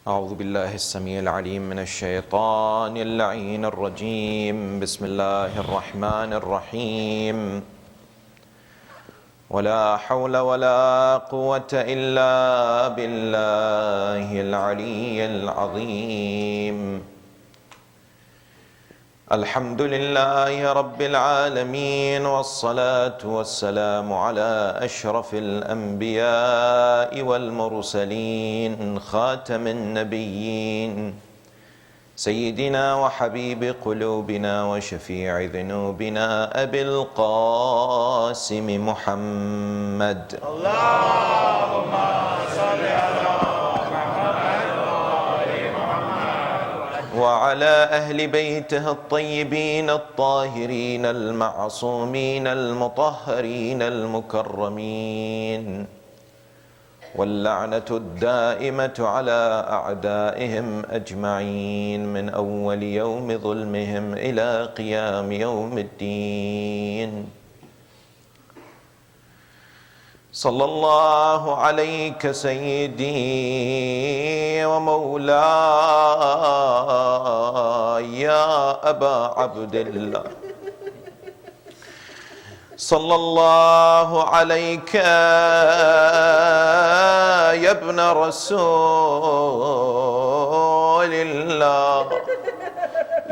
أعوذ بالله السميع العليم من الشيطان اللعين الرجيم. بسم الله الرحمن الرحيم. ولا حول ولا قوة إلا بالله العلي العظيم. الحمد لله رب العالمين، والصلاة والسلام على أشرف الأنبياء والمرسلين، خاتم النبيين، سيدنا وحبيب قلوبنا وشفيع ذنوبنا أبي القاسم محمد. اللهم صل على وعلى أهل بيته الطيبين الطاهرين المعصومين المطهرين المكرمين، واللعنة الدائمة على أعدائهم أجمعين من أول يوم ظلمهم إلى قيام يوم الدين. صلى الله عليك سيدي ومولاي يا أبا عبد الله، صلى الله عليك يا ابن رسول الله،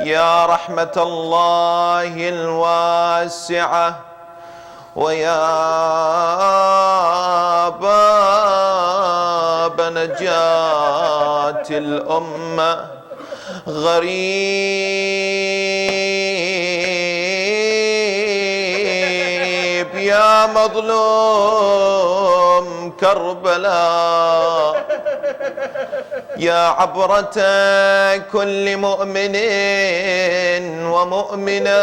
يا رحمة الله الواسعة، ويا باب نجاة الأمة، غريب يا مظلوم كربلاء، يا عبرة كل مؤمن ومؤمنة،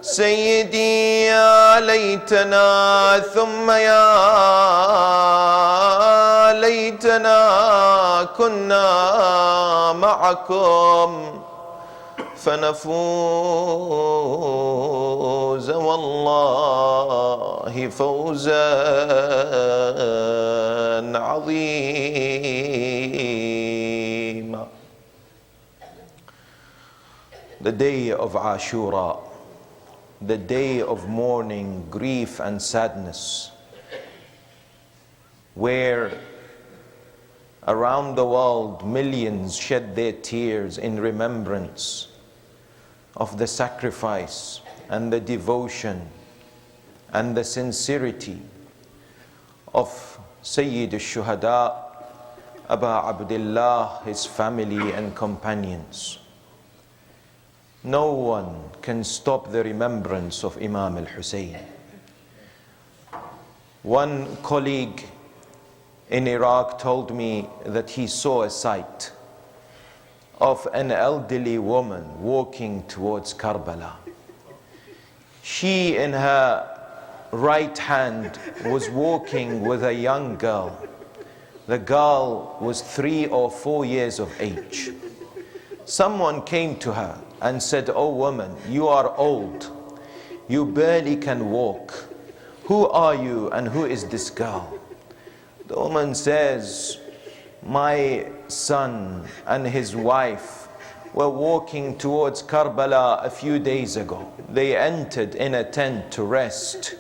سيدي يا ليتنا ثم يا ليتنا كنا معكم فنفوز والله فوزا عظيما. The day of Ashura, the day of mourning, grief and sadness, where around the world millions shed their tears in remembrance of the sacrifice and the devotion and the sincerity of Sayyid al-Shuhada, Aba Abdullah, his family and companions. No one can stop the remembrance of Imam al-Hussein. One colleague in Iraq told me that he saw a sight of an elderly woman walking towards Karbala. She in her right hand was walking with a young girl. The girl was 3 or 4 years of age. Someone came to her and said, "Oh woman, you are old. You barely can walk. Who are you and who is this girl?" The woman says, "My son and his wife were walking towards Karbala a few days ago. They entered in a tent to rest.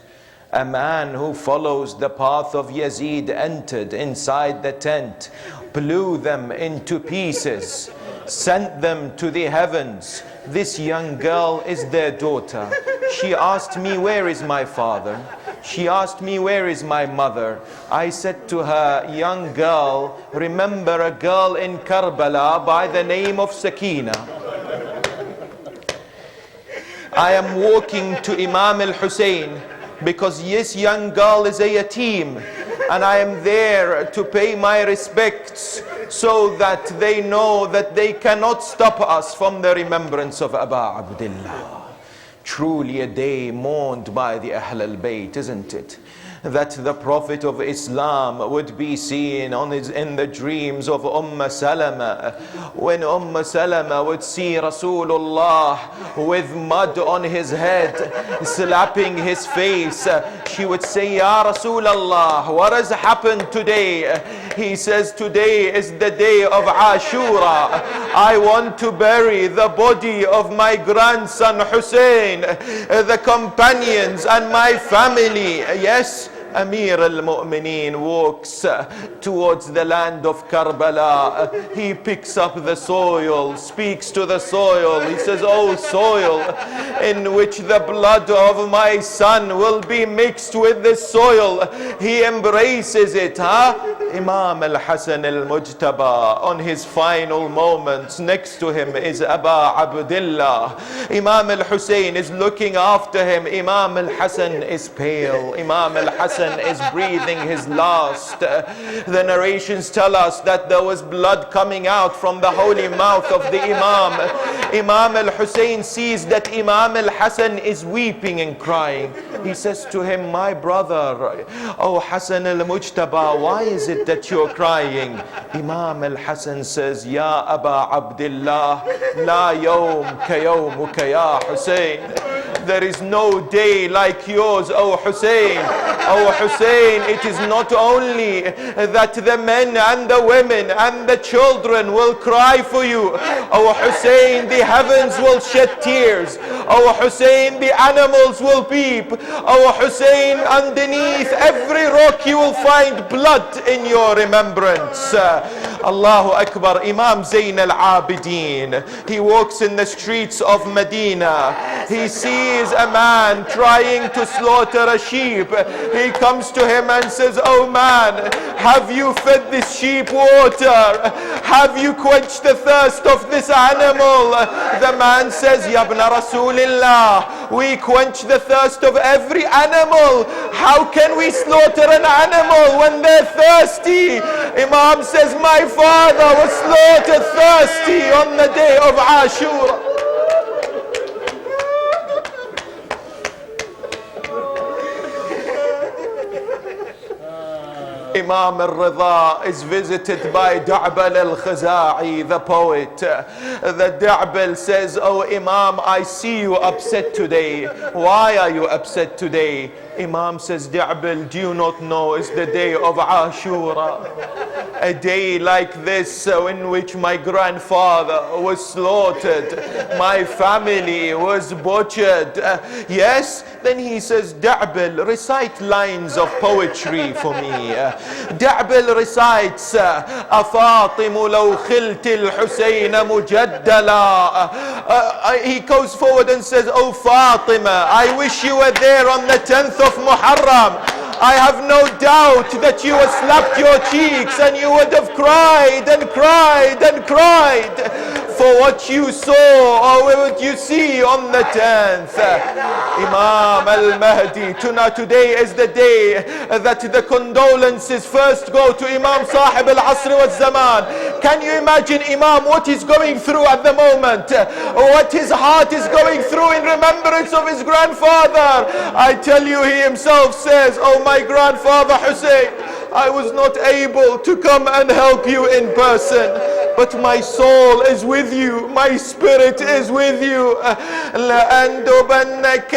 A man who follows the path of Yazid entered inside the tent, blew them into pieces, sent them to the heavens. This young girl is their daughter. She asked me, 'Where is my father?' She asked me, 'Where is my mother?' I said to her, 'Young girl, remember a girl in Karbala by the name of Sakina. I am walking to Imam al-Hussein because this young girl is a yatim, and I am there to pay my respects so that they know that they cannot stop us from the remembrance of Aba Abdullah." Truly a day mourned by the Ahl al-Bayt, isn't it? That the Prophet of Islam would be seen in the dreams of Salama. When Salama would see Rasulullah with mud on his head, slapping his face, she would say, "Ya Rasulullah, what has happened today? He says, today is the day of Ashura. I want to bury the body of my grandson Hussein, the companions and my family. Yes, Amir al-Mu'mineen walks towards the land of Karbala. He picks up the soil, speaks to the soil. He says, oh soil, in which the blood of my son will be mixed with this soil. He embraces it. Imam al-Hasan al-Mujtaba, on his final moments, next to him is Aba Abdullah. Imam al-Hussein is looking after him. Imam al-Hasan is pale. Imam al-Hasan is breathing his last. The narrations tell us that there was blood coming out from the holy mouth of the Imam. Imam al-Hussein sees that Imam al-Hasan is weeping and crying. He says to him, my brother, oh Hasan al-Mujtaba, why is it that you're crying? Imam al-Hasan says, Ya Aba Abdullah, la yawm ka yawmuka ya Hussein. There is no day like yours, O Hussein. O Hussein, it is not only that the men and the women and the children will cry for you. O Hussein, the heavens will shed tears. O Hussein, the animals will weep. O Hussein, underneath every rock you will find blood in your remembrance. Allahu Akbar. Imam Zayn al-Abidin, he walks in the streets of Medina. He sees a man trying to slaughter a sheep. He comes to him and says, oh man, have you fed this sheep water? Have you quenched the thirst of this animal? The man says, Ya ibn Rasulillah, we quench the thirst of every animal. How can we slaughter an animal when they're thirsty? Imam says, my father was slaughtered thirsty on the day of Ashura. Imam al-Rida is visited by Da'bal al-Khaza'i, the poet. The Da'bal says, oh Imam, I see you upset today. Why are you upset today? Imam says, Da'bal, do you not know it's the day of Ashura? A day like this in which my grandfather was slaughtered, my family was butchered. Yes? Then he says, Da'bal, recite lines of poetry for me. Da'bal recites, أفاطم لو خلت الحسين مجدلا. He goes forward and says, oh Fatima, I wish you were there on the 10th of Muharram. I have no doubt that you would slapped your cheeks and you would have cried and cried and cried for what you saw or what you see on the 10th. Imam al-Mahdi, today is the day that the condolences first go to Imam Sahib al-Asr wal-Zaman. Can you imagine Imam what he's going through at the moment? What his heart is going through in remembrance of his grandfather? I tell you, he himself says, oh my grandfather Hussein, I was not able to come and help you in person, but my soul is with you, my spirit is with you. لأندبنك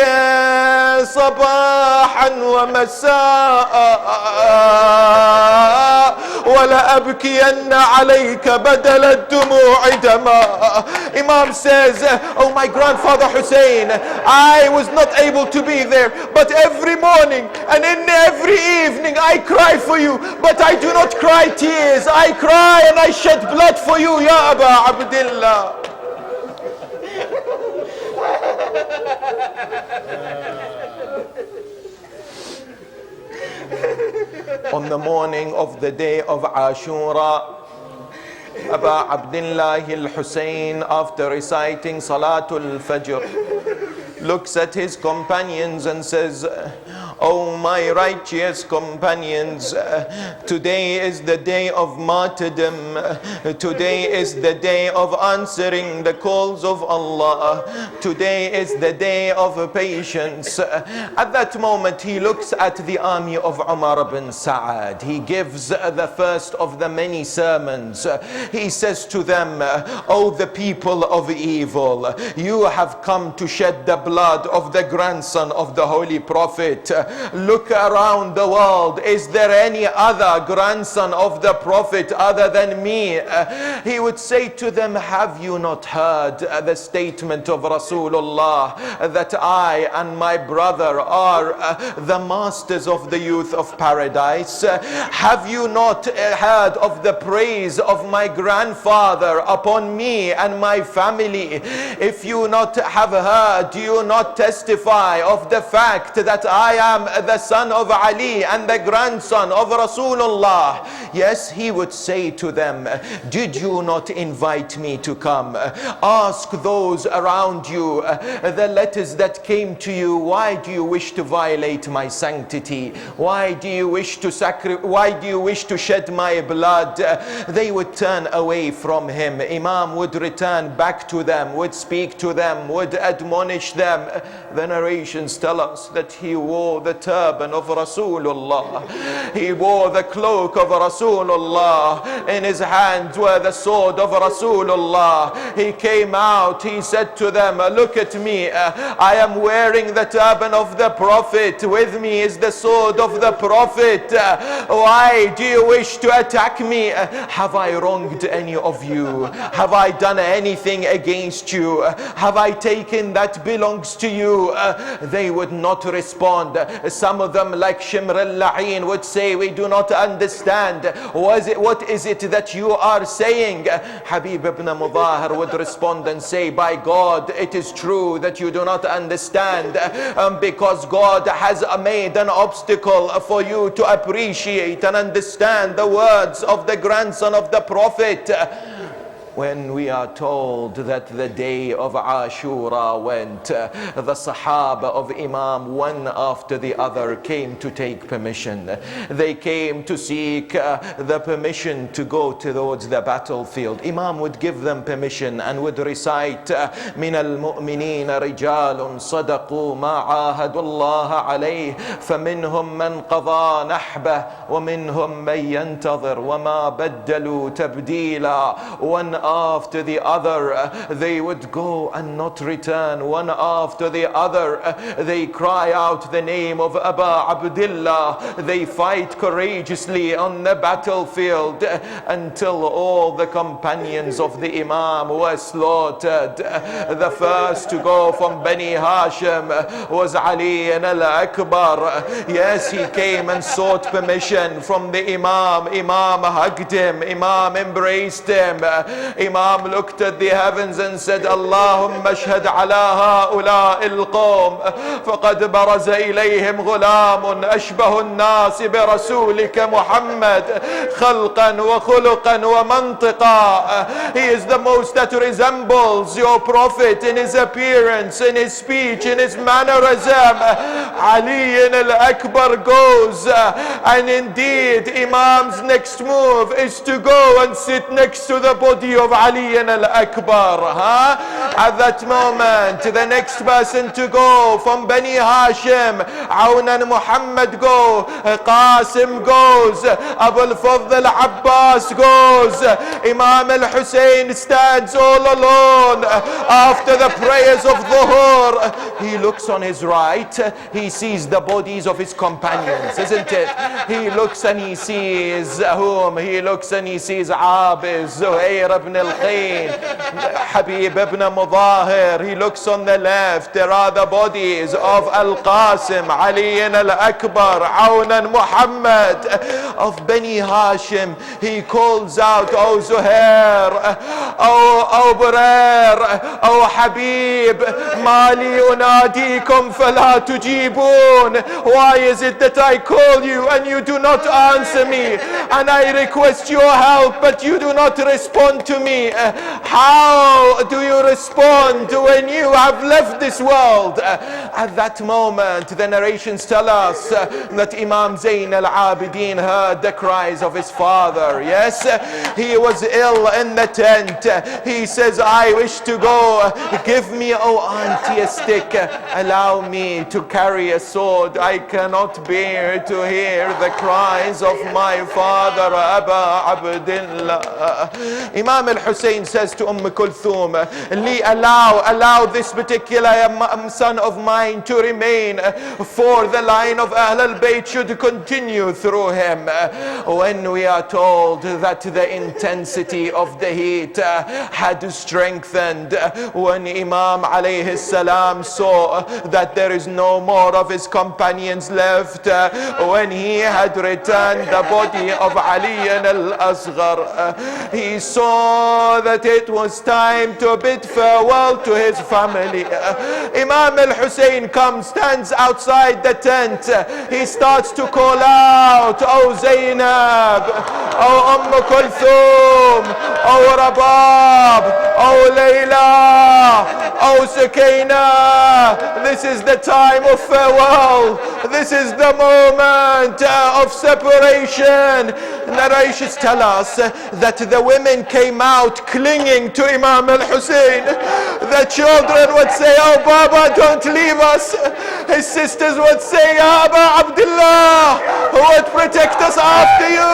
صباحا ومساء ولأبكين عليك بدل الدموع دماء. Imam says, oh my grandfather Hussein, I was not able to be there, but every morning and in every evening I cry for you, but I do not cry tears. I cry and I shed blood for you, Ya Aba Abdullah. On the morning of the day of Ashura, Aba Abdullah al-Hussein, after reciting Salatul Fajr, looks at his companions and says, oh my righteous companions, today is the day of martyrdom. Today is the day of answering the calls of Allah. Today is the day of patience. At that moment he looks at the army of Umar bin Sa'ad. He gives the first of the many sermons. He says to them, oh the people of evil, you have come to shed the blood of the grandson of the Holy Prophet. Look around the world. Is there any other grandson of the Prophet other than me? He would say to them, have you not heard the statement of Rasulullah that I and my brother are the masters of the youth of paradise? Have you not heard of the praise of my grandfather upon me and my family? If you not have heard, do you not testify of the fact that I am the son of Ali and the grandson of Rasulullah? Yes, he would say to them, did you not invite me to come? Ask those around you the letters that came to you. Why do you wish to violate my sanctity? Why do you wish to shed my blood? They would turn away from him. Imam would return back to them, would speak to them, would admonish them. The narrations tell us that he wore the turban of Rasulullah. He wore the cloak of Rasulullah. In his hands were the sword of Rasulullah. He came out, he said to them, look at me, I am wearing the turban of the Prophet. With me is the sword of the Prophet. Why do you wish to attack me? Have I wronged any of you? Have I done anything against you? Have I taken that belongs to you? They would not respond. Some of them, like Shimr al-La'in, would say, we do not understand. What is it that you are saying? Habib ibn Mudahir would respond and say, by God, it is true that you do not understand, because God has made an obstacle for you to appreciate and understand the words of the grandson of the Prophet. When we are told that the day of Ashura went, the Sahaba of Imam, one after the other, came to take permission. They came to seek the permission to go towards the battlefield. Imam would give them permission and would recite, من المؤمنين رجال صدقوا ما عاهدوا الله عليه فمنهم من قضى نحبه ومنهم من ينتظر وما بدلوا تبديلا. One after the other, they would go and not return. One after the other, they cry out the name of Aba Abdullah. They fight courageously on the battlefield until all the companions of the Imam were slaughtered. The first to go from Bani Hashim was Ali al-Akbar. Yes, he came and sought permission from the Imam. Imam hugged him. Imam embraced him. Imam looked at the heavens and said, Allahumma ashhad ala ha'ula'i al-qawm faqad baraza ilayhim ghulamun ashbahu an-nasi bi rasulika Muhammad khalqan wa khuluqan wa mantiqa. He is the most that resembles your Prophet in his appearance, in his speech, in his mannerism. Ali al-Akbar goes, and indeed Imam's next move is to go and sit next to the body of Ali al-Akbar. At that moment, the next person to go from Bani Hashim, Awn and Muhammad go, Qasim goes, Abu al-Fadl Abbas goes, Imam al-Hussein stands all alone. After the prayers of Dhuhr, he looks on his right, he sees the bodies of his companions, isn't it? He looks and he sees whom? He looks and he sees Abiz, Zuhair ibn al-Qayn, Habib ibn Mudahir. He looks on the left, there are the bodies of Al-Qasim, Ali al-Akbar, Awn and Muhammad of Bani Hashim. He calls out, oh Zuhair, oh Burair, oh Habib, Mali unadikum fala tujibun. Why is it that I call you and you do not answer me, and I request your help but you do not respond to me? How do you respond when you have left this world? At that moment, the narrations tell us that Imam Zayn al-Abidin heard the cries of his father. Yes, he was ill in the tent. He says, I wish to go. Give me, oh auntie, a stick. Allow me to carry a sword. I cannot bear to hear the cries of my father, Aba Abdullah. Imam Imam al-Hussein says to Kulthum, allow this particular son of mine to remain, for the line of Ahl al-Bayt should continue through him. When we are told that the intensity of the heat had strengthened, when Imam alayhi salam saw that there is no more of his companions left, when he had returned the body of Ali al-Asghar, he saw that it was time to bid farewell to his family. Imam al-Hussein comes, stands outside the tent. He starts to call out, "Oh Zainab, oh Kulthum, oh Rabab, oh Layla, oh Sakina, this is the time of farewell. This is the moment of separation." Narrations tell us that the women came out clinging to Imam al-Hussein. The children would say, "Oh Baba, don't leave us." His sisters would say, "Ya Aba Abdullah, who would protect us after you?"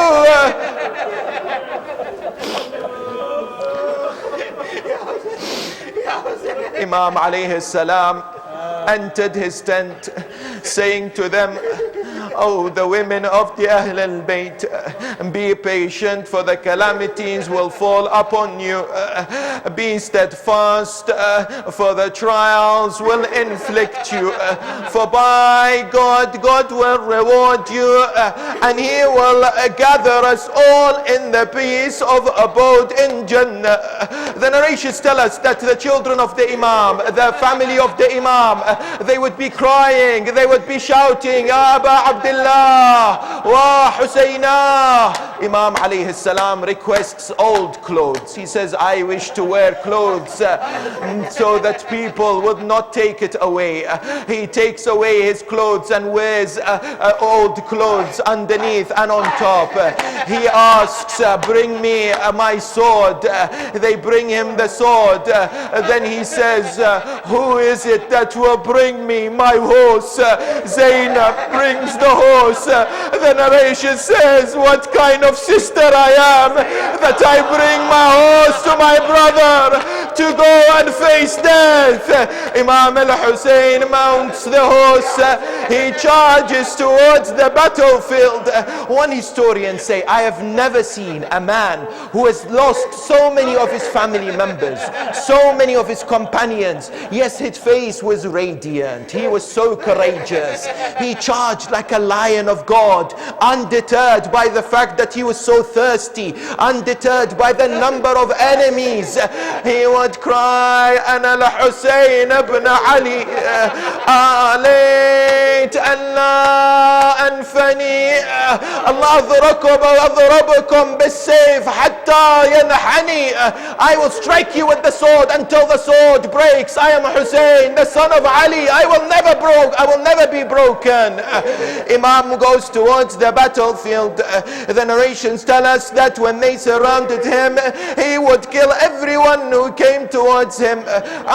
Imam alayhi salam entered his tent saying to them, "Oh, the women of the Ahl al-Bayt, be patient, for the calamities will fall upon you. Be steadfast, for the trials will inflict you. For by God will reward you, and He will gather us all in the peace of abode in Jannah." The narrations tell us that the children of the Imam, the family of the Imam, they would be crying, they would be shouting, "Ya Aba Abdullah wa Husayna." Imam alayhi salam requests old clothes. He says, "I wish to wear clothes so that people would not take it away." He takes away his clothes and wears old clothes underneath and on top. He asks, "Bring me my sword." They bring him the sword. Then he says, "Who is it that will bring me my horse?" Zainab brings the horse. The narration says, "What kind of sister I am that I bring my horse to my brother to go and face death?" Imam al-Hussein mounts the horse. He charges towards the battlefield. One historian say, "I have never seen a man who has lost so many of his family members, so many of his companions. Yes, his face was radiant. He was so courageous. He charged like a lion of God, undeterred by the fact that he was so thirsty, undeterred by the number of enemies. He would cry, "Ana al-Hussein ibn Ali, alayt Allah anfani, Allah adhrakum bis-sayf hatta yanhani." I will strike you with the sword until the sword breaks. I am Hussein, the son of Ali. I will never be broken. Imam goes towards the battlefield. The narrations tell us that when they surrounded him, he would kill everyone who came towards him.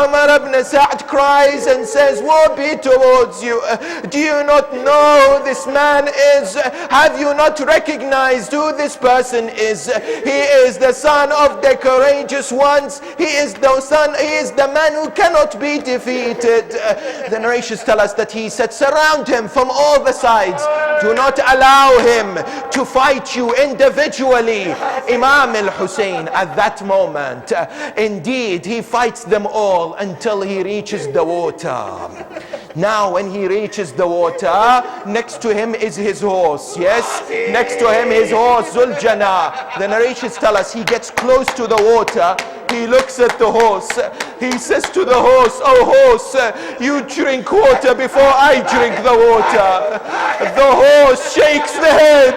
Umar ibn Sa'd cries and says, "Woe be towards you. Do you not know this man is? Have you not recognized who this person is? He is the son of the courageous ones. He is the man who cannot be defeated." The narrations tell us that he said, "Surround him from all the sides. Do not allow him to fight you individually." Imam al-Hussein at that moment, indeed, he fights them all until he reaches the water. Now when he reaches the water, next to him is his horse. Yes, next to him his horse, Zuljana. The narrations tell us he gets close to the water. He looks at the horse. He says to the horse, "Oh horse, you drink water before I drink the water." The horse shakes the head.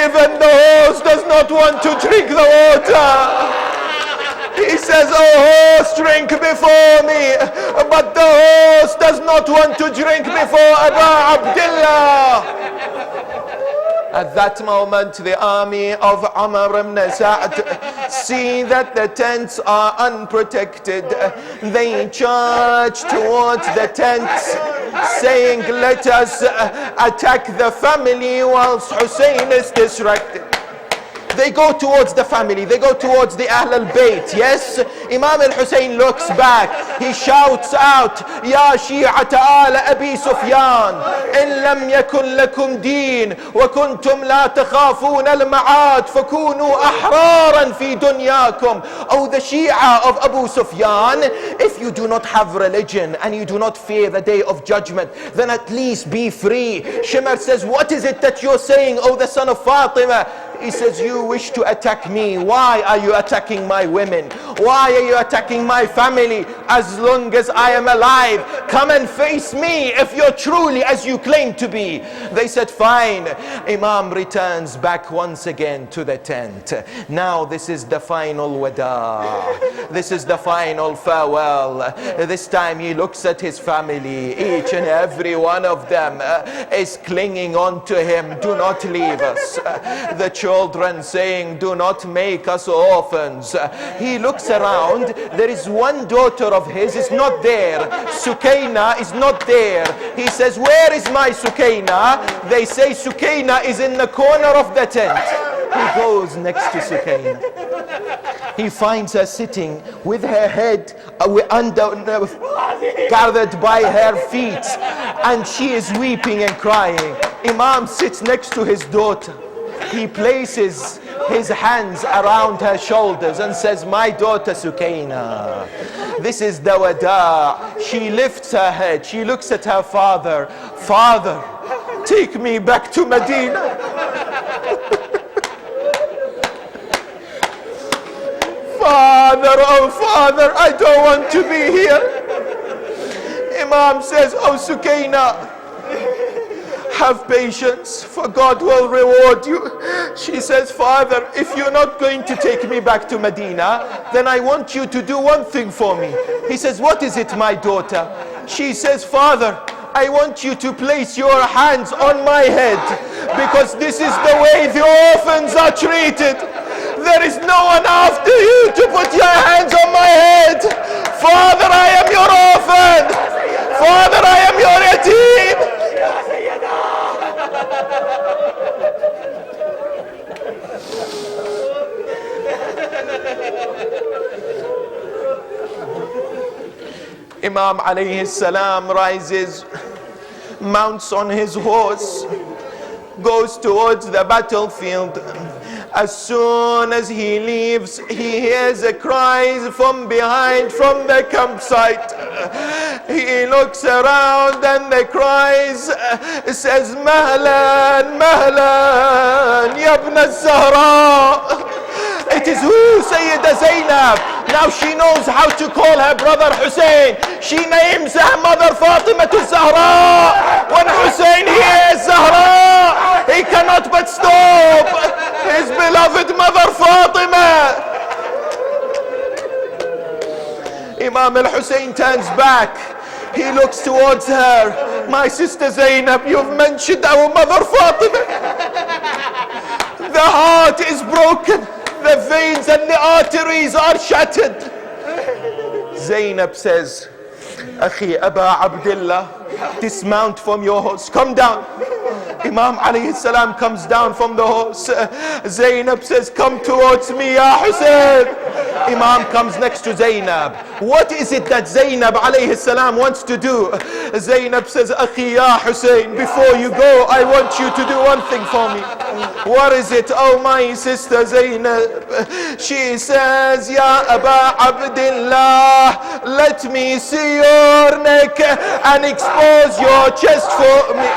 Even the horse does not want to drink the water. He says, "Oh horse, drink before me." But the horse does not want to drink before Aba Abdullah. At that moment, the army of Umar ibn Sa'd see that the tents are unprotected. They charge towards the tents, saying, "Let us attack the family whilst Hussein is distracted." They go towards the family, they go towards the Ahl al-Bayt. Yes, Imam al-Hussein looks back, he shouts out, Ya Shi'ata ala Abi Sufyan, in lam yakun lakum deen, wa kuntum la takhafun al-ma'ad, fakunu ahraran fi dunyakum. Oh, the Shia of Abu Sufyan, if you do not have religion and you do not fear the day of judgment, then at least be free. Shimr says, what is it that you're saying, oh the son of Fatima? He says, you wish to attack me. Why are you attacking my women? Why are you attacking my family? As long as I am alive, come and face me if you're truly as you claim to be. They said, fine. Imam returns back once again to the tent. Now this is the final wada. This is the final farewell. This time he looks at his family. Each and every one of them is clinging on to him. Do not leave us. The children saying, do not make us orphans. He looks around. There is one daughter of his is not there. Sukaina is not there. He says, where is my Sukaina? They say Sukaina is in the corner of the tent. He goes next to Sukaina. He finds her sitting with her head gathered by her feet, and she is weeping and crying. Imam sits next to his daughter. He places his hands around her shoulders and says, my daughter Sukaina, this is the wada. She lifts her head, she looks at her father. Father, take me back to Medina. Father, oh father, I don't want to be here. Imam says, oh Sukaina, have patience, for God will reward you. She says, Father, if you're not going to take me back to Medina, then I want you to do one thing for me. He says, what is it, my daughter? She says, Father, I want you to place your hands on my head, because this is the way the orphans are treated. There is no one after you to put your hands on my head. Father, I am your orphan. Father, I am your yatim. Imam alayhi salam rises, mounts on his horse, goes towards the battlefield. As soon as he leaves, he hears a cry from behind, from the campsite. He looks around and the cries says, Mahlan, Mahlan, Ya ibn al-Zahra. It is who? Sayyida Zainab. Now she knows how to call her brother Hussein. She names her mother Fatima al-Zahra. When Hussein hears Zahra, he cannot but stop his beloved mother Fatima. Imam al-Hussein turns back. He looks towards her. My sister Zainab, you've mentioned our mother Fatima. The heart is broken. The veins and the arteries are shattered. Zainab says, Akhi Aba Abdullah, dismount from your horse. Come down. Imam alayhi salam comes down from the horse. Zainab says, come towards me, Ya Hussein. Imam comes next to Zainab. What is it that Zainab alayhi salam wants to do? Zainab says, Akhi Ya Hussein, before you go, I want you to do one thing for me. What is it? Oh, my sister Zainab. She says, Ya Aba Abdullah, let me see your neck and expose your chest for me.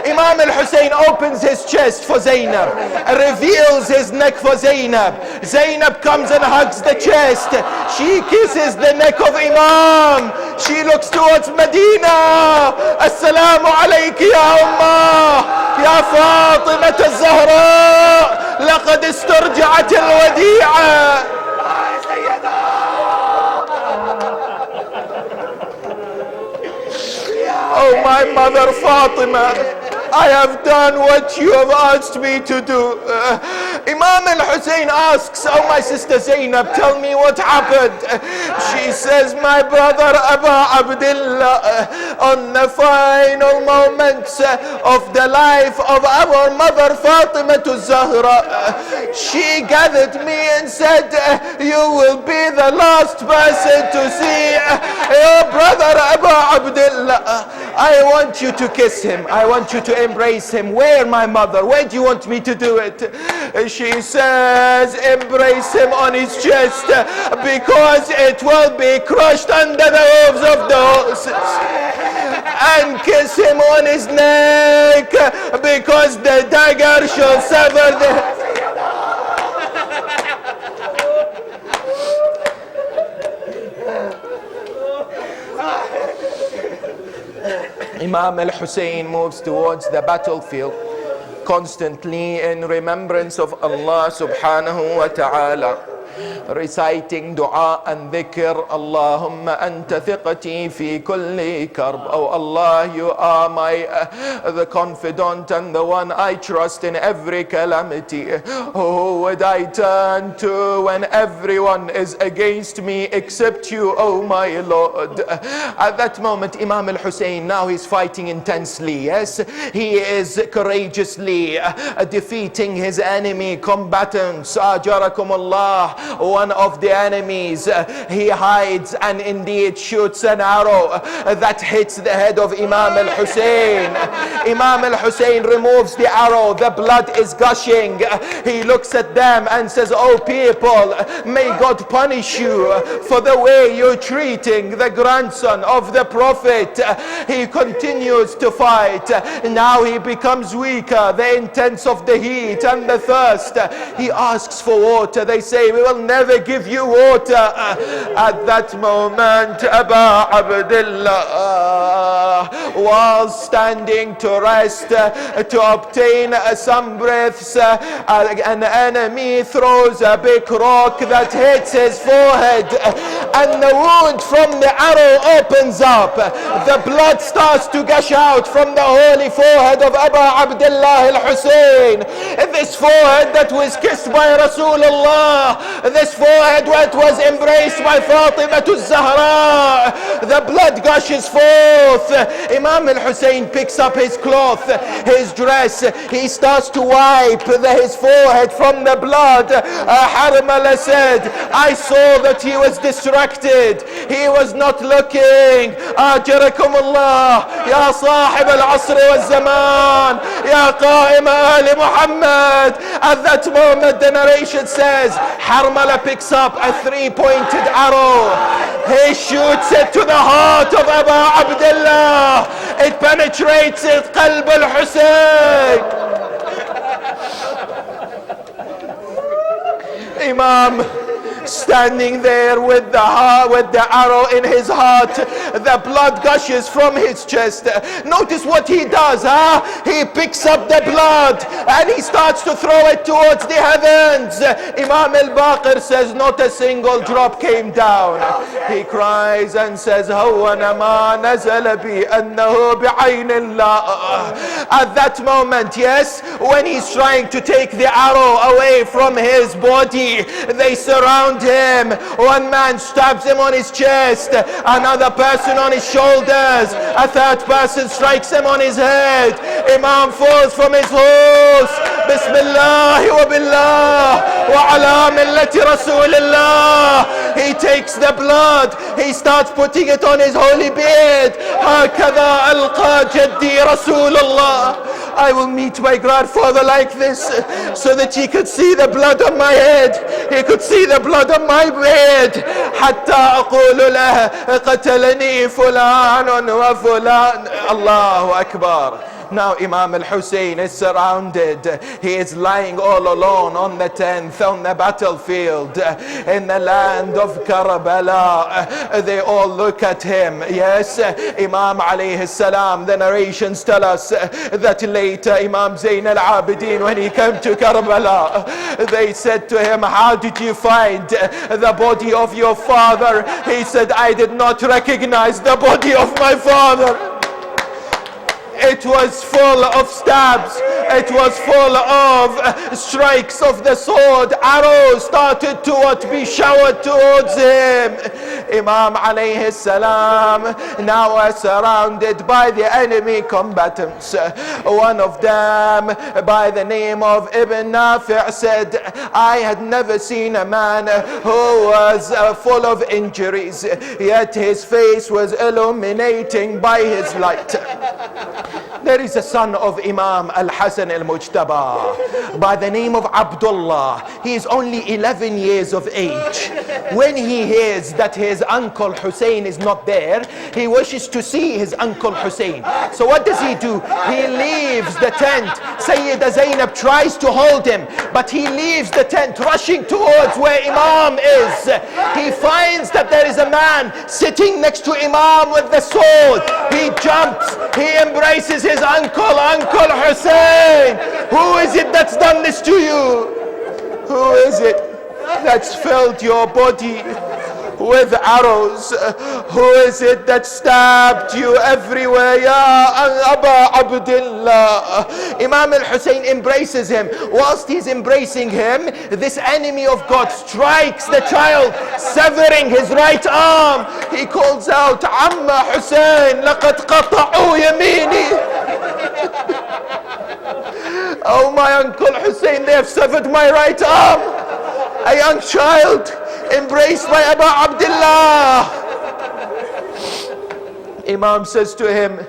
Imam al-Hussein opens his chest for Zainab, reveals his neck for Zainab. Zainab comes and hugs the chest. She kisses the neck of Imam. She looks towards Medina. Assalamu alayki ya Ummah. يا فاطمة الزهراء لقد استرجعت الوديعة. Oh my mother Fatima, I have done what you have asked me to do. Imam al-Hussein asks, oh my sister Zainab, tell me what happened. She says, my brother Abu Abdullah, on the final moments of the life of our mother Fatima Zahra, she gathered me and said, you will be the last person to see your brother Abu Abdullah. I want you to kiss him. I want you to embrace him. Where, my mother? Where do you want me to do it? She says, embrace him on his chest, because it will be crushed under the hooves of the horses. And kiss him on his neck, because the dagger shall sever the... Imam al-Hussein moves towards the battlefield, constantly in remembrance of Allah subhanahu wa ta'ala, reciting dua and dhikr. Allahumma anta thiqati fi kulli karb. Oh Allah, you are my the confidant and the one I trust in every calamity. Who would I turn to when everyone is against me except you, oh my Lord? At that moment, Imam al-Hussein, now he's fighting intensely. Yes, he is courageously defeating his enemy combatants. Ajarakum Allah. One of the enemies, he hides and indeed shoots an arrow that hits the head of Imam al-Hussein. Imam al-Hussein removes the arrow, the blood is gushing. He looks at them and says, oh people, may God punish you for the way you're treating the grandson of the Prophet. He continues to fight. Now he becomes weaker, the intense of the heat and the thirst. He asks for water. They say, we will never give you water. At that moment, Abu Abdullah was standing to rest, to obtain some breaths. An enemy throws a big rock that hits his forehead, and the wound from the arrow opens up. The blood starts to gush out from the holy forehead of Abu Abdullah al-Hussein. This forehead that was kissed by Rasulullah, this forehead that was embraced by Fatima Zahra. The blood gushes forth. Imam al-Hussein picks up his cloth, his dress. He starts to wipe his forehead from the blood. Harmala said, I saw that he was distracted. He was not looking. Ajarakum Allah. Ya sahib al-asr wal-zaman. Ya qa'im ali Muhammad. At that moment, the narration says, Harmala picks up a three-pointed arrow. He shoots it to the heart of Abu Abdullah. It penetrates his qalb al-Hussein. Imam standing there with the arrow in his heart, the blood gushes from his chest. Notice what he does, he picks up the blood and he starts to throw it towards the heavens. Imam al-Baqir says not a single drop came down. He cries and says, at that moment, yes, when he's trying to take the arrow away from his body, they surround him. One man stabs him on his chest, another person on his shoulders, a third person strikes him on his head. Imam falls from his horse. Bismillah wa billah wa ala millati Rasulillah. He takes the blood, he starts putting it on his holy beard. Hakadha alqa jaddi Rasulullah. I will meet my grandfather like this, so that he could see the blood on my head, he could see the blood on my beard. حتى أقول له قتلني فلان وفلان. Allahu Akbar. Now Imam al-Hussein is surrounded. He is lying all alone on the 10th on the battlefield in the land of Karbala. They all look at him. Yes, Imam alayhi salam, the narrations tell us that later Imam Zayn al-Abidin, when he came to Karbala, they said to him, how did you find the body of your father? He said, I did not recognize the body of my father. It was full of stabs. It was full of strikes of the sword. Arrows started to be showered towards him. Imam alayhi salam now are surrounded by the enemy combatants. One of them, by the name of Ibn Nafi', said, I had never seen a man who was full of injuries, yet his face was illuminating by his light. There is a son of Imam Al-Hasan Al-Mujtaba by the name of Abdullah. He is only 11 years of age. When he hears that his uncle Hussein is not there, he wishes to see his uncle Hussein. So what does he do? He leaves the tent. Sayyida Zainab tries to hold him, but he leaves the tent, rushing towards where Imam is. He finds that there is a man sitting next to Imam with the sword. He jumps, he embraces his uncle Hussein. Who is it that's done this to you? Who is it that's filled your body with arrows? Who is it that stabbed you everywhere? Ya Aba Abdullah. Imam al-Hussein embraces him. Whilst he's embracing him, this enemy of God strikes the child, severing his right arm. He calls out, Amma Hussein, laqad qata'u yamini. Oh, my uncle Hussein, they have severed my right arm. A young child embraced by Abu Abdullah. Imam says to him,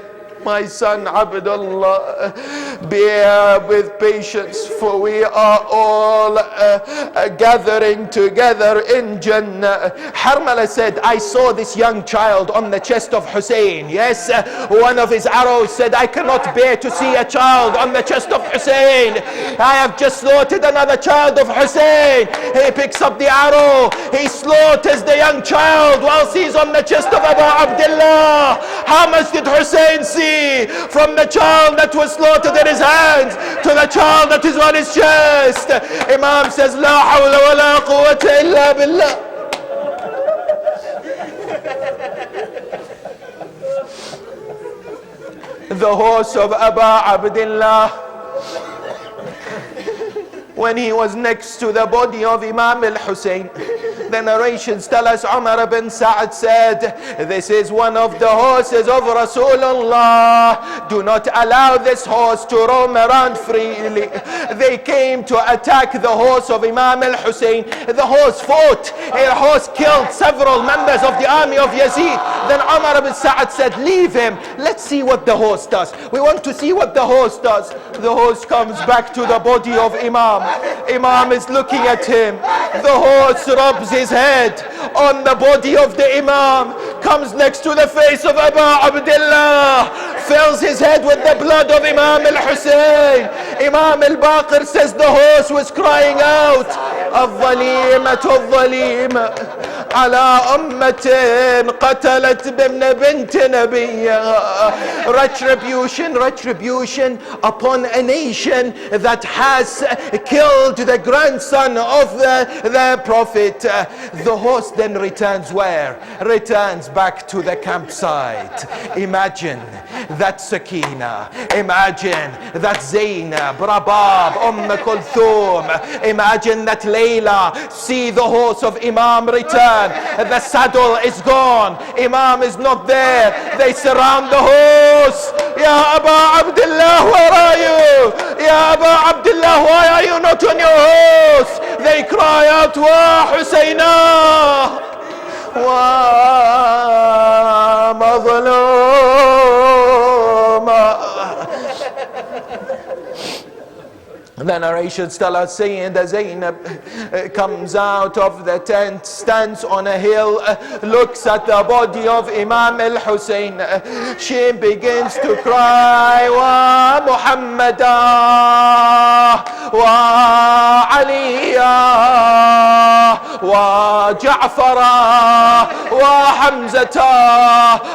my son Abdullah, bear with patience, for we are all gathering together in Jannah. Harmala said, I saw this young child on the chest of Hussein. Yes, one of his arrows said, I cannot bear to see a child on the chest of Hussein. I have just slaughtered another child of Hussein. He picks up the arrow, he slaughters the young child whilst he's on the chest of Abu Abdullah. How much did Hussein see? From the child that was slaughtered in his hands to the child that is on his chest. Imam says, La hawla wa la quwwata illa billah. The horse of Abu Abdullah, when he was next to the body of Imam al-Hussein, the narrations tell us Umar ibn Sa'd said, this is one of the horses of Rasulullah. Do not allow this horse to roam around freely. They came to attack the horse of Imam al-Hussein. The horse fought. A horse killed several members of the army of Yazid. Then Umar ibn Sa'd said, leave him. Let's see what the horse does. We want to see what the horse does. The horse comes back to the body of Imam. Imam is looking at him. The horse rubs his head on the body of the Imam, comes next to the face of Abu Abdullah, fills his head with the blood of Imam al-Hussein. Imam al-Baqir says the horse was crying out, الظليمة الظليمة على أمة قتلت بنت نبيها. Retribution, retribution upon a nation that has killed the grandson of the Prophet. The horse then returns where? Returns back to the campsite. Imagine that Sakina. Imagine that Zainab, Rabab, Kulthum. Imagine that Layla. See the horse of Imam return. The saddle is gone. Imam is not there. They surround the horse. Ya Abu Abdullah, where are you? Ya Abu Abdullah, why are you not on your horse? They cry out, Wa Husayna, Wa Mazluma. The narrations tell us Sayyida Zainab comes out of the tent, stands on a hill, looks at the body of Imam al-Hussein. She begins to cry, Wa Muhammadah, وعليا وجعفرا وحمزة.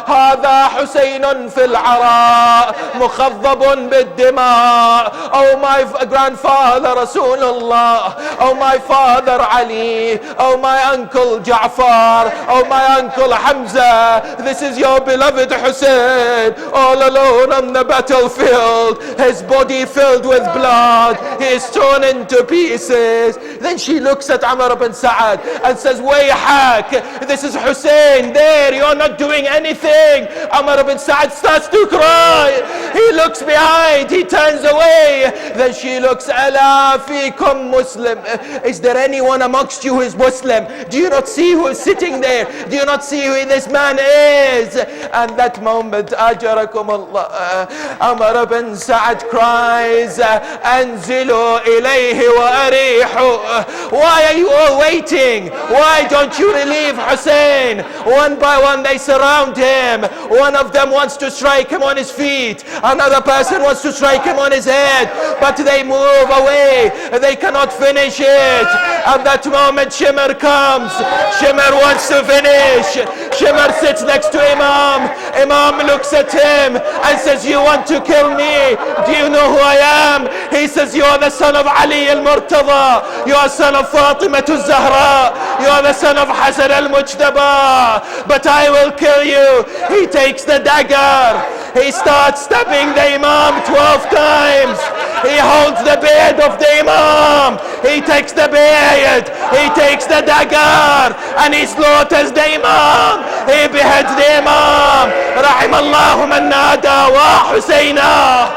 هذا حسين في العراء مخضب بالدماء. Oh my grandfather Rasulullah, oh my father Ali, oh my uncle Ja'far, oh my uncle Hamza, this is your beloved Hussein, all alone on the battlefield, his body filled with blood, he is torn into pieces. Then she looks at Amr ibn Sa'ad and says, Wayhak, this is Hussein there, you're not doing anything. Amr ibn Sa'ad starts to cry. He looks behind, he turns away. Then she looks, Ala fikum Muslim. Is there anyone amongst you who is Muslim? Do you not see who is sitting there? Do you not see who this man is? And that moment, Ajarakum Allah, Amr ibn Sa'ad cries, Anzilu ilayhi wa arihu. Why are you all waiting? Why don't you relieve Hussein? One by one they surround him. One of them wants to strike him on his feet. Another person wants to strike him on his head. But they move away. They cannot finish it. At that moment Shimr comes. Shimr wants to finish. Shimr sits next to Imam. Imam looks at him and says, you want to kill me? Do you know who I am? He says, you are the son of Ali al-Murtada. You are son of Fatima al-Zahra. You are the son of Hassan al-Mujtaba. But I will kill you. He takes the dagger. He starts stabbing the Imam 12 times. He holds the beard of the Imam. He takes the beard. He takes the dagger and he slaughters the Imam. He beheads the Imam. رحم الله من نادى وحسينا.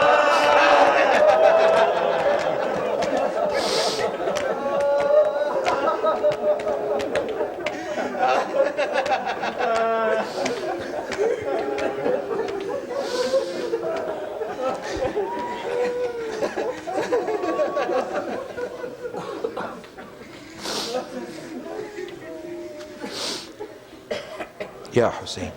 يا حسين.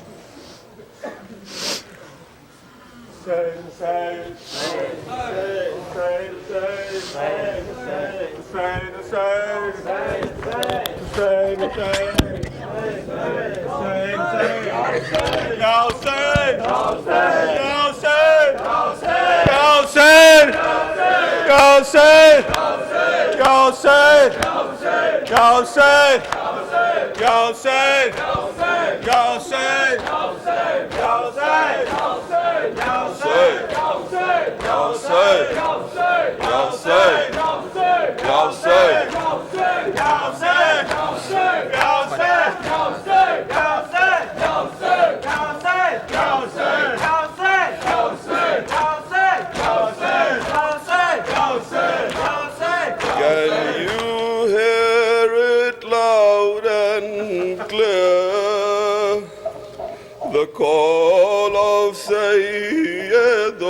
Call of Sayyid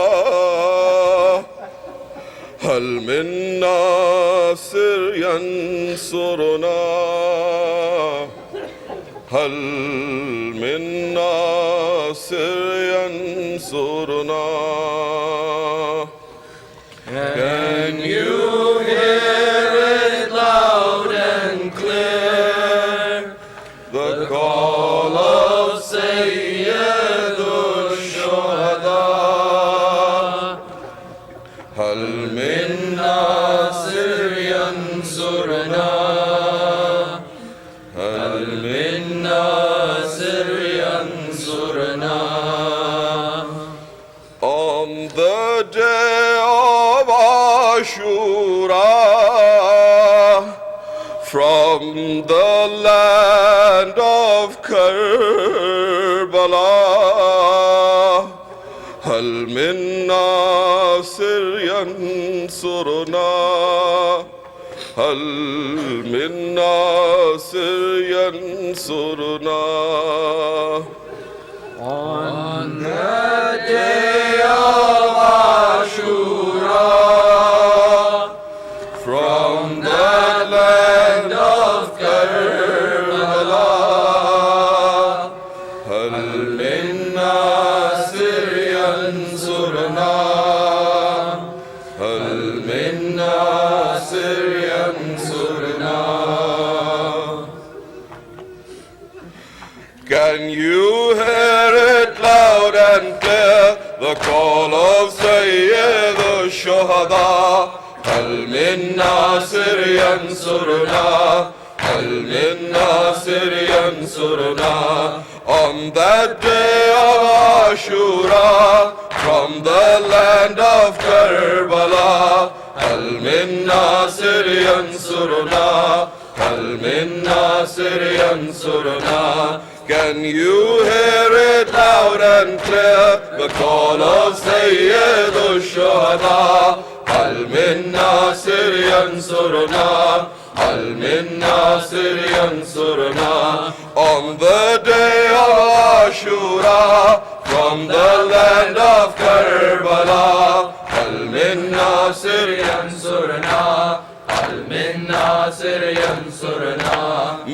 الشهداء هل من ناصر ينصرنا هل من ناصر ينصرنا Can you hear it loud and clear The call of Sayyid الشهداء هل من ناصر ينصرنا هل من ناصر ينصرنا On the day of Ashura from the land of Karbala هل من ناصر ينصرنا هل من ناصر ينصرنا On the day of Ashura from the land of Karbala هل من ناصر ينصرنا Can you hear it loud and clear? The call of Sayyid al-Shuhada. هل من ناصر ينصرنا هل من ناصر ينصرنا On that day of Ashura from the land of Karbala هل من ناصر ينصرنا هل من ناصر ينصرنا Can you hear it loud and clear? The call of Sayyid al-Shuhada. هل من ناصر ينصرنا هل من ناصر ينصرنا On the day of Ashura from the land of Karbala هل من ناصر ينصرنا هل من ناصر ينصرنا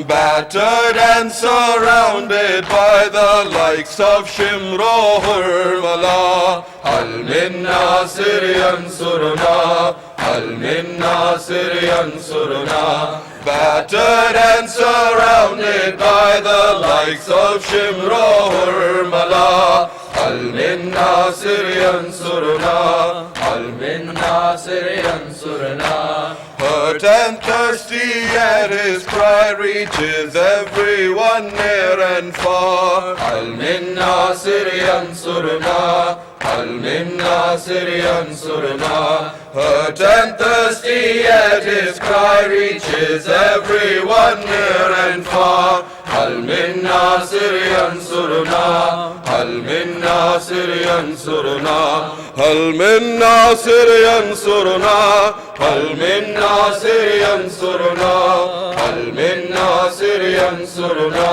Battered and surrounded by the likes of Shimro Hurmala هل من ناصر ينصرنا هل من ناصر ينصرنا Battered and surrounded by the likes of Shimro Hurmala هل من ناصر ينصرنا هل من ناصر ينصرنا Hurt and thirsty yet his cry reaches everyone near and far هل من ناصر ينصرنا هل من ناصر ينصرنا Hurt and thirsty yet his cry reaches everyone near and far هل من ناصر ينصرنا هل من ناصر ينصرنا هل من ناصر ينصرنا هل من ناصر ينصرنا هل من ناصر ينصرنا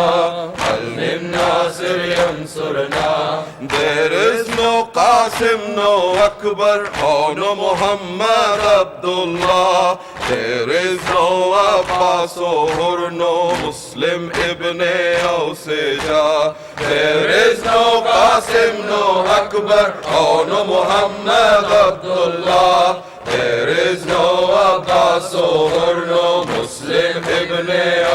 هل من ناصر ينصرنا There is no Qasim, no Akbar, oh no Muhammad Abdullah There is no Abbas or no Muslim Ibn Awsija There is no Qasim, no Akbar, oh no Muhammad Abdullah There is no Abbas or no Muslim Ibn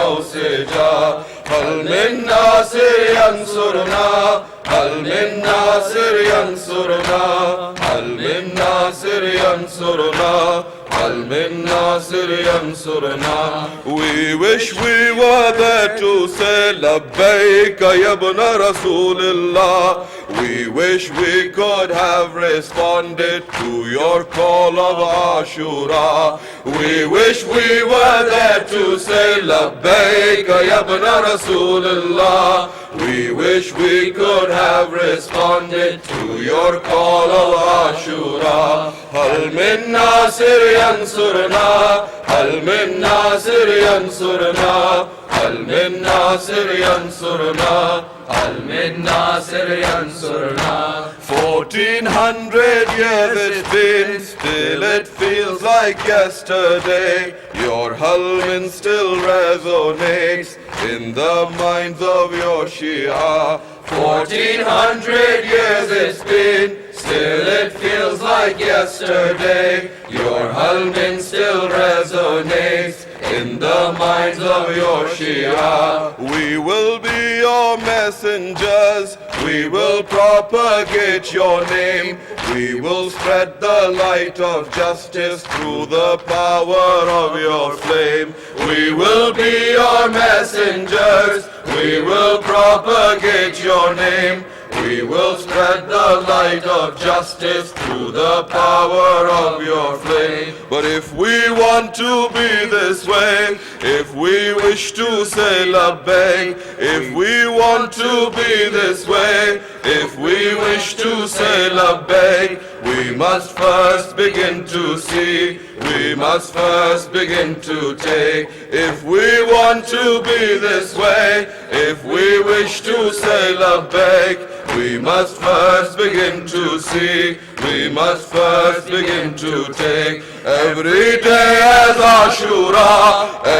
Awsija هل من ناصر ينصرنا هل من ناصر ينصرنا هل من ناصر ينصرنا هل من ناصر ينصرنا We wish we were there to say لبيك يا ابن رسول الله We wish we could have responded to your call of Ashura We wish we were there to say لبيك يا ابن رسول الله We wish we could have responded to your call of Ashura هل من ناصر ينصرنا هل من ناصر ينصرنا هل من ناصر ينصرنا هل من ناصر ينصرنا 1400 years it's been still it feels like yesterday Your Halmin still resonates in the minds of your Shia 1400 years it's been still it feels like yesterday Your Halmin still resonates in the minds of your Shia We will be your messengers We will propagate your name We will spread the light of justice through the power of your flame We will be your messengers We will propagate your name We will spread the light of justice through the power of your flame But if we want to be this way If we wish to say labbaik If we want to be this way If we wish to say labbaik We must first begin to see We must first begin to take If we want to be this way If we wish to say labbaik We must first begin to see We must first begin to take Every day as Ashura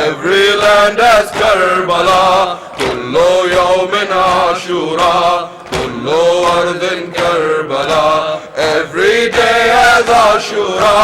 Every land as Karbala Kullu yawmin Ashura Kullu ardin Karbala Every day as Ashura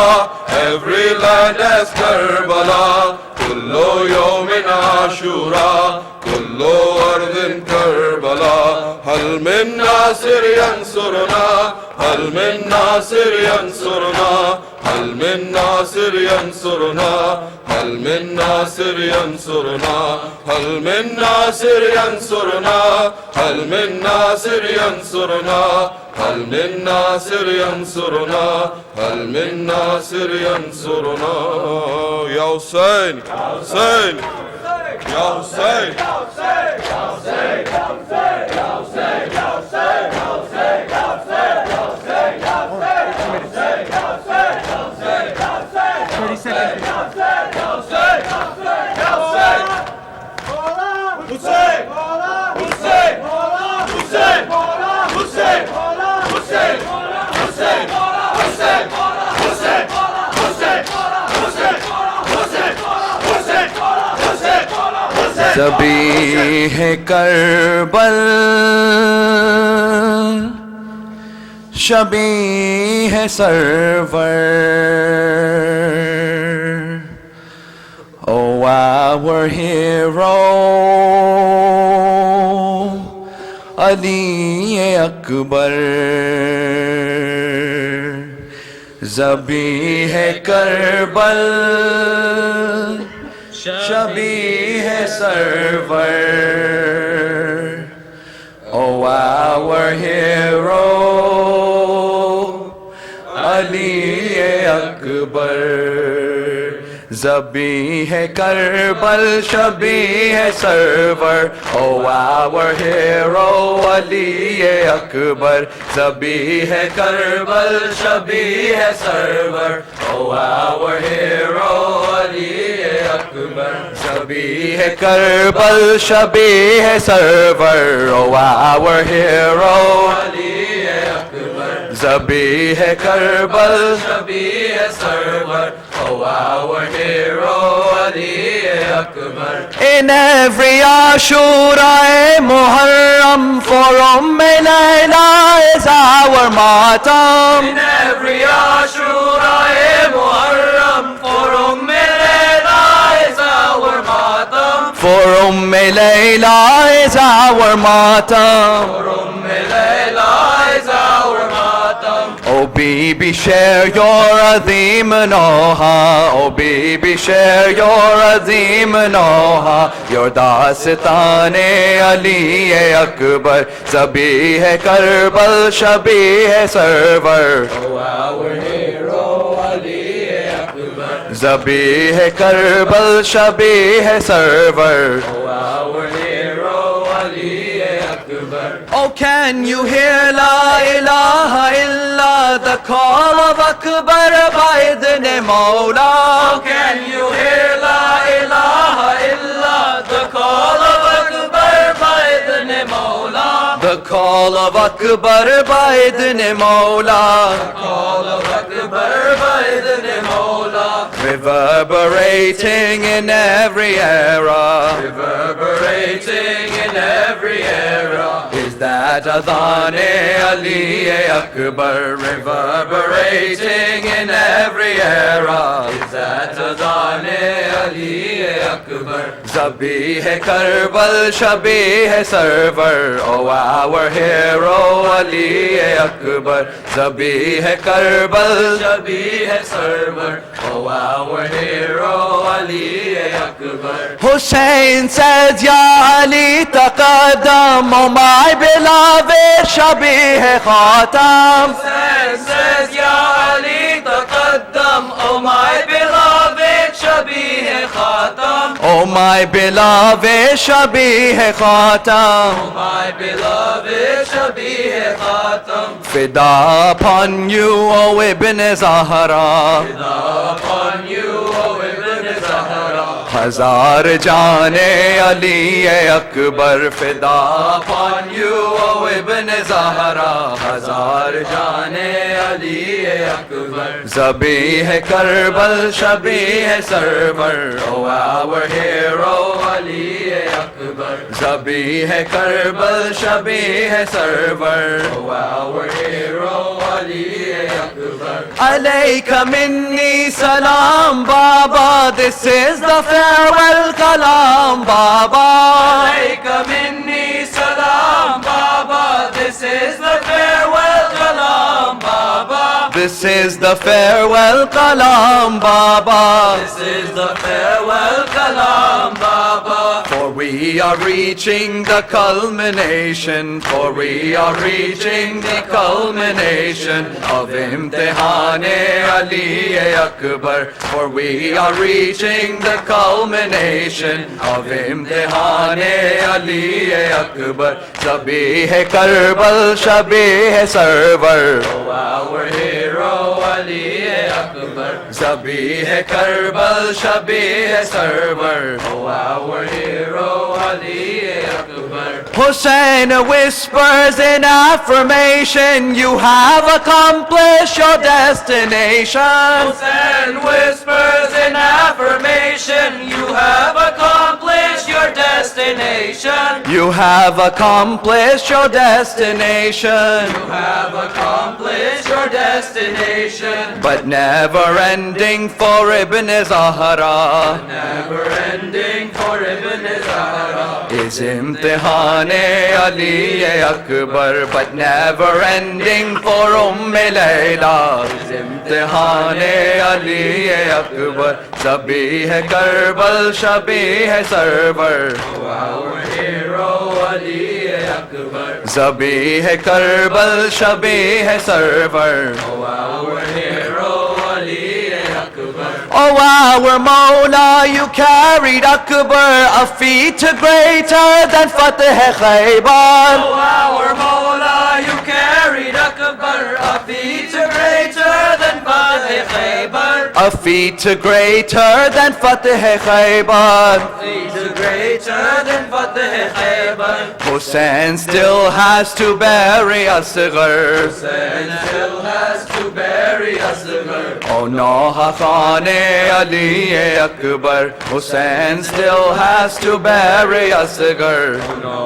Every land as Karbala Kullu yawmin Ashura Kullu أرض كربلاء هل من ناصر ينصرنا هل من ناصر ينصرنا هل من ناصر ينصرنا هل من ناصر ينصرنا هل من ناصر ينصرنا هل من ناصر ينصرنا هل من ناصر ينصرنا هل من ناصر ينصرنا يا حسين يا حسين يا حسين ज़बीह करबल शबीह सरवर Oh our hero Ali Akbar ज़बीह करबल शबीह सरवर Oh our hero Ali Akbar ज़बीह करबल शबीह सरवर Oh our hero Ali Akbar ज़बीह करबल शबीह सरवर Oh our hero Ali Akbar ज़बीह करबल शबीह सरवर Oh our hero Ali Akbar ज़बीह करबल शबीह सरवर Oh our hero Ali Akbar In every Ashura Muharram for Layla is our matam In every Ashura Muharram for Layla is our matam For Layla is our matam For Layla is our matam Oh baby share your azim noha Oh baby share your azim noha Your dastane Ali Akbar ज़बीह करबल शबीह सरवर Oh our hero Ali Akbar ज़बीह करबल शबीह सरवर Oh our hero Ali Akbar Oh can you hear la ilaha illa the call of Akbar by the name Mawla Oh can you hear la ilaha illa the call of Akbar by the name Mawla The call of Akbar by the name Mawla The call of Akbar by the name Mawla Reverberating in every era Reverberating in every era Is that Adhan Ali Akbar Reverberating in every era Is that Adhan Ali Akbar ज़बीह करबल शबीह सरवर Oh our hero Ali Akbar ज़बीह करबल शबीह सरवर Oh our hero Ali Akbar Hussein said Ya Ali taqaddam Oh my beloved shabih khatam Hussein says Ya Ali taqaddam Oh my beloved shabih khatam Oh my beloved shabih khatam Oh my beloved shabih khatam Fida upon you O Ibn Zahra Fida upon you O Ibn Zahra Hazar Jane Ali Akbar Fida upon you O Ibn Zahra Hazar Jane Ali Akbar ज़बीह करबल शबीह सरवर Oh our hero Ali Akbar ज़बीह करबल शबीह सरवर Oh our hero Ali Akbar Alayka minni salam Baba This is the farewell kalam Baba Alayka minni This is the farewell Kalam Baba. This is the farewell Kalam Baba. For we are reaching the culmination. For we are reaching the culmination of Imtihane Ali Akbar. For we are reaching the culmination of Imtihane Ali Akbar. Zabih Karbal Shabih Sarwar. Oh, our hero Ali Akbar. Zabih Karbal Shabih Sarwar. Oh, our hero Ali Akbar. Hussein whispers in affirmation, you have accomplished your destination. Hussein whispers in affirmation, you have accomplished your destination. You have accomplished your destination. You have accomplished your destination. But never ending for Ibn Zahra. Never ending for Ibn Zahra is Imtihane Ali Akbar. But never ending for Layla is Imtihane Ali Akbar. Zabih Karbal Shabih Sarwar. Our hero Ali Akbar. Zabih Karbal Shabih Sarwar. Our hero Ali Akbar. Oh, our Mawla, you carried Akbar a feat greater than Fateh Khaybar. Oh, our Mawla, you carried Akbar a feat greater than Fateh Khaybar. A feat greater than Fateh Khaybar. A feat greater than Fateh Khaybar. Hussein still has to bury Asghar. Hussein still has to bury Asghar. Oh no, Khane Ali Akbar. Hussein still has to bury Asghar. Oh no,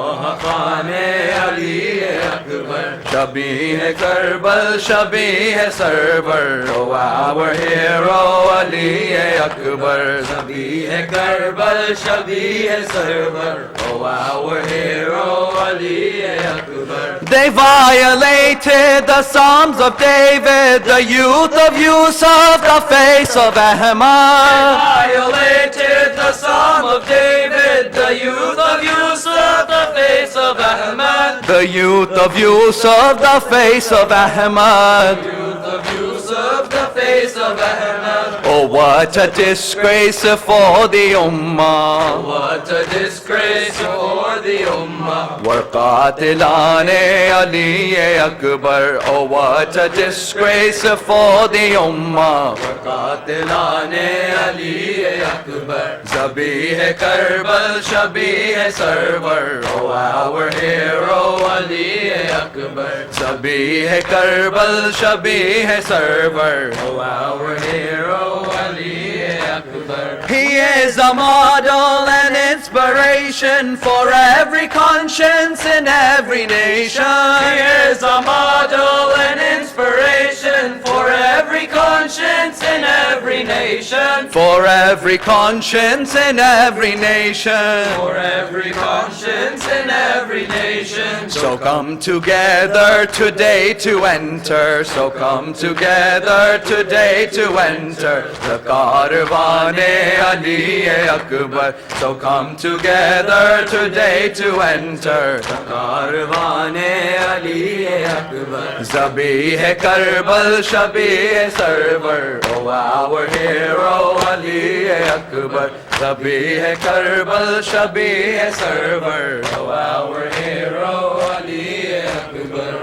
Khane Ali Akbar. Shabih Karbal Shabih Sarwar. Oh, our hero Ali Akbar. Shabih Karbal Shabih Sarwar. Oh, our hero Ali Akbar. They violated the Psalms of David, the youth of Yusuf, the face of Ahmad. They violated the Psalm of David, the youth of Yusuf, the face of Ahmad. The youth of Yusuf, the face of Ahmad. The youth of Yusuf, the face of Ahmad. Oh, what a disgrace for the Ummah. What a disgrace for the Ummah. Qatilane Ali Akbar. Oh, what a disgrace for the Ummah. Qatilane Ali Akbar. Zabih Karbal Shabih Sarwar. Oh, our hero Ali Akbar. Zabih Karbal Shabih Sarwar. Oh, our hero Ali Akbar. He is a model and inspiration for every conscience in every nation. He is a model and inspiration for every conscience in every nation. For every conscience in every nation. For every conscience in every nation. So come together today to enter. So come together today to enter the Karwan-e Ali Akbar. So come together today to enter the Karwan-e Ali Akbar. Zabih Karbal Shabih Sarwar. Oh, our hero Ali Akbar. Zabih Karbal Shabih Sarwar. Oh, our hero Ali Akbar.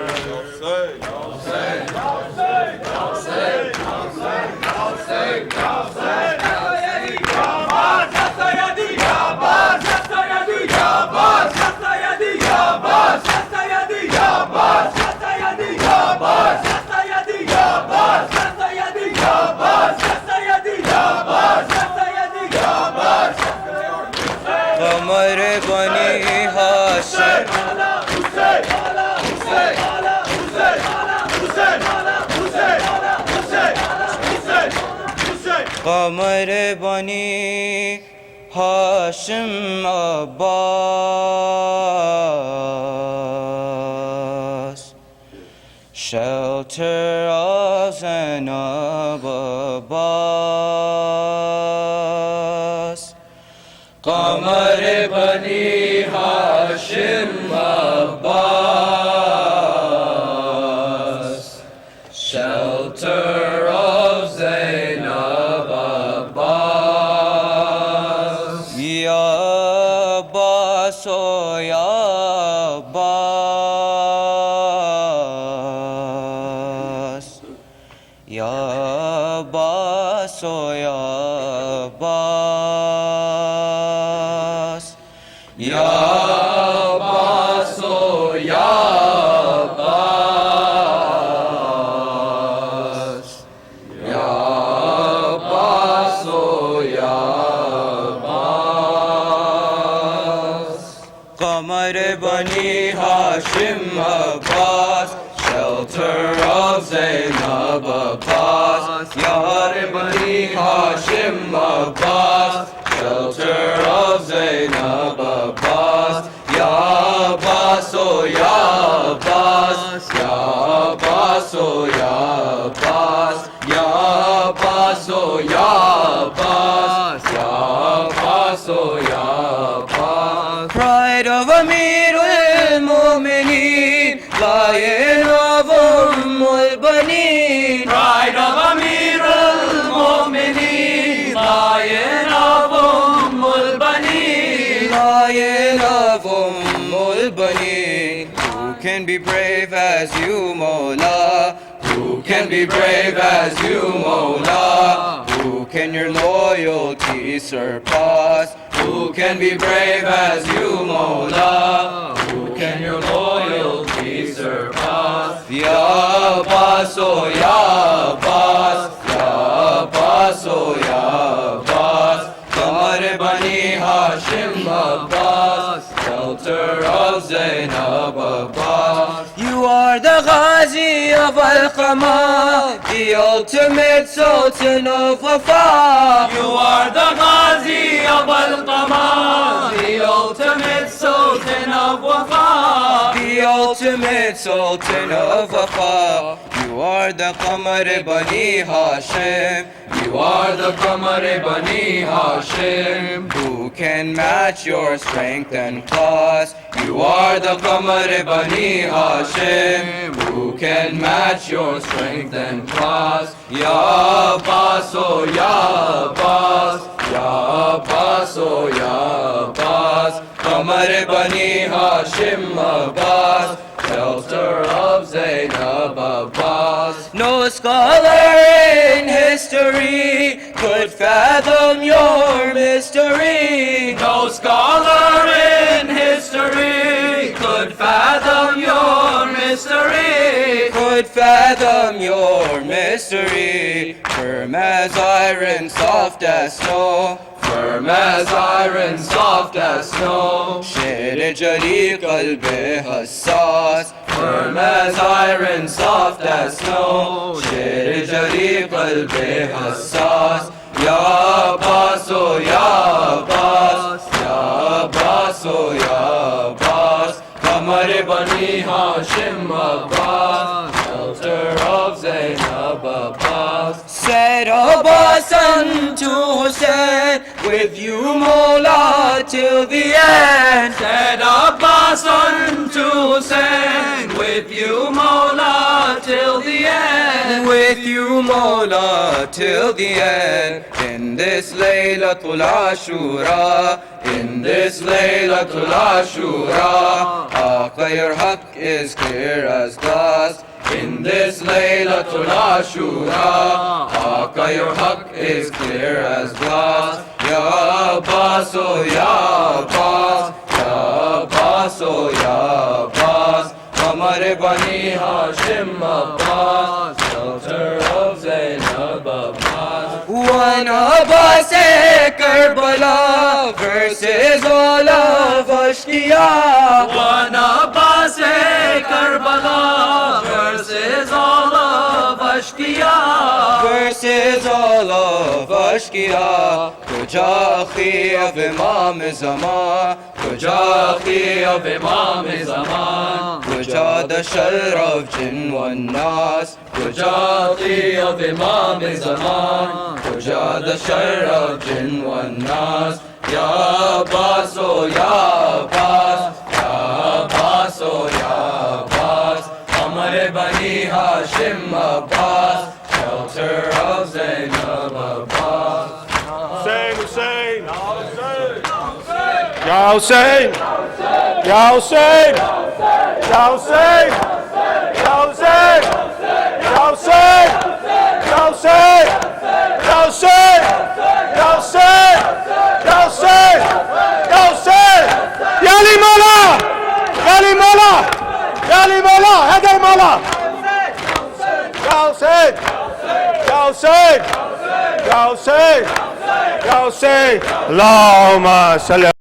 Qamar bani Hashim. Qamar bani Hashim Abbas, shelter of Zen. قمر بني هاشم Abbas, shelter of Zainab Abbas. Ya Abbas, oh Ya Abbas. Ya Abbas, oh Ya Abbas. Ya Abbas, oh Ya Abbas. Ya Abbas, oh Ya Abbas. Qamar Bani Hashim Abbas, shelter of Zainab Abbas. Yar Bani Hashim Abbas, shelter of Zainab Abbas. Ya Abbas, oh Ya Abbas. Ya Abbas, oh Ya Abbas. Ya Abbas, oh Ya Abbas. Ya Abbas, oh Ya Abbas. Pride of Amir al-Mu'mineen, Lion of al-Banin. Pride of Amir al-Mu'mineen, Lion of al-Banin. Lion of al-Banin. Who can be brave as you, Mawla? Who can be brave as you, Mawla? Who can your loyalty surpass? Who can be brave as you, Mawla? Who can your loyalty surpass? Ya Abbas, oh Ya Abbas. Ya Abbas, oh Ya Abbas. Qamar Bani Hashim Abbas, shelter of Zainab Abbas. You are the Ghazi of Al-Qamar, the ultimate sultan of Wafa. You are the Ghazi of Al-Qamar, the ultimate sultan of Wafa. The ultimate sultan of Wafa. You are the Qamar Bani Hashim. You are the Qamar Bani Hashim. Who can match your strength and class? You are the Qamar Bani Hashim. Who can match your strength and class? Ya Abbas, oh Ya Abbas. Ya Abbas, oh Ya Abbas. Qamar Bani Hashim Abbas, shelter of Zainab Abbas. No scholar in history could fathom your mystery. No scholar in history could fathom your mystery. Could fathom your mystery. Firm as iron, soft as snow. Firm as iron, soft as snow. शेर जरी क़ल्बे हसास. Firm as iron, soft as snow. शेर जरी क़ल्बे हसास. Ya Abbas, oh Ya Abbas. Ya Abbas, oh Ya Abbas. Qamar Bani Hashim Abbas, shelter of Zainab Abbas. Said Abbas unto Hussein, with you Mawla till the end. Said Abbas unto Hussein, with you Mawla till the end. With you Mawla till the end. In this Laylatul Ashura, In this Laylatul Ashura, Aqa your haqq is clear as glass. in this Laylatul Ashura, Aqa your haqq is clear as glass. Ya Abbas, oh Ya Abbas. Ya Abbas, oh Ya Abbas. Qamar Bani Hashim Abbas, shelter of Zainab Abbas. One Abbas Karbala versus all of Ashqiya. One Abbas Karbala versus all of Ashqiya. Versus all of Ashqiya. Kuja akhi of Imam Zaman. Kuja akhi of Imam Zaman. Kuja the shar of Jinn wan Nas. Kuja akhi of Imam Zaman. Kuja the shar of Jinn wan Nas. Ya Abbas, oh Ya Abbas, Ya Abbas, oh Ya Abbas, Qamar Bani Hashim Abbas, shelter of Zainab Abbas. Hussein, Hussein, Ya Hussein, Ya Hussein, Ya Hussein, Ya Hussein, Ya Hussein, Ya Hussein, Ya Hussein, Ya Hussein, Ya Hussein, Ya Hussein, Ya Ali Mola, Ya Ali Mola, Ya Ali Mola, Haider Mola, Ya Hussein, Ya Hussein, Ya Hussein, Ya Hussein, Allahumma salli